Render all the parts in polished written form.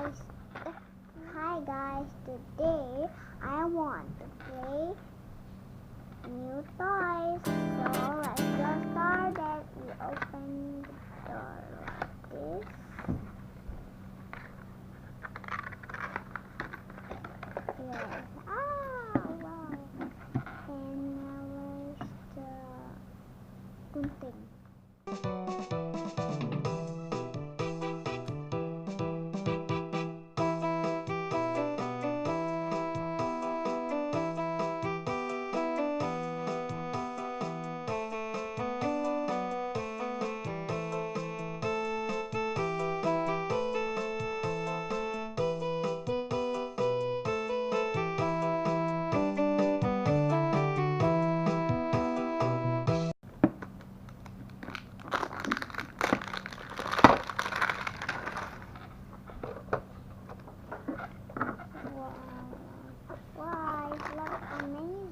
guys. Hi guys. Today I want to play new toys. So let's get started. We open the door like this. Yes. Wow. And now where's the gunting? Wow, it looks amazing.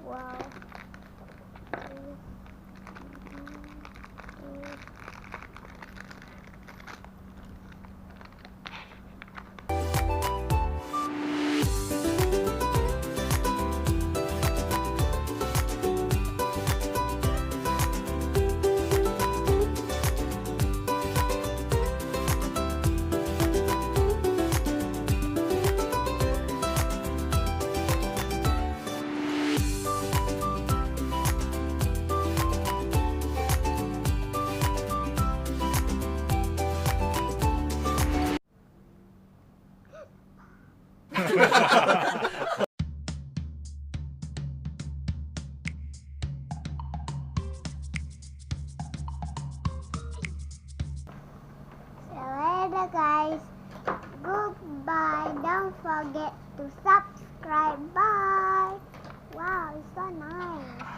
Wow. See you later, guys. Goodbye. Don't forget to subscribe. Bye. Wow, it's so nice.